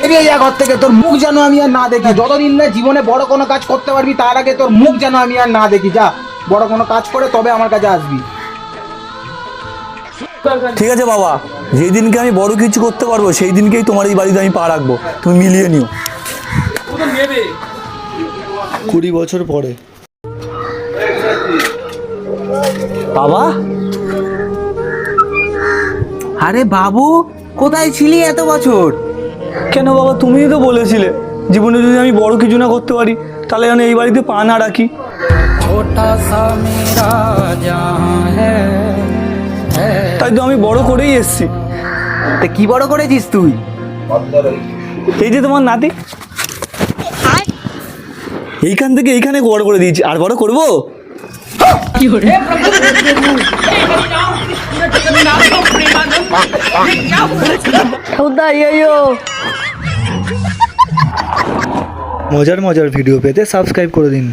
বেরিয়ে যা ঘর থেকে, তোর মুখ যেন আমি আর না দেখি। যতদিন না জীবনে বড় কোনো কাজ করতে পারবি তার আগে তোর মুখ যেন আমি আর না দেখি। যা, বড় কোনো কাজ করে তবে আমার কাছে আসবি। ঠিক আছে বাবা, যেই দিনকে আমি বড় কিছু করতে পারবো সেই দিনকেই তোমার এই বাড়িতে আমি পা রাখবো, তুমি মিলিয়ে নিও। 20 বছর পরে। বাবা, আরে বাবু, কোথায় ছিলি এত বছর? কেন বাবা, তুমিই তো বলেছিলে জীবনে যদি আমি বড় কিছু না করতে পারি তাহলে আমি এই বাড়িতে পা না রাখি। তাই তো আমি বড় করেই এসছি। তা কি বড় করেছিস তুই? এই যে তোমার নাতি, এইখান থেকে এইখানে বড় করে দিয়েছি, আর বড় করবো? মজার মজার ভিডিও পেতে সাবস্ক্রাইব করে দিন।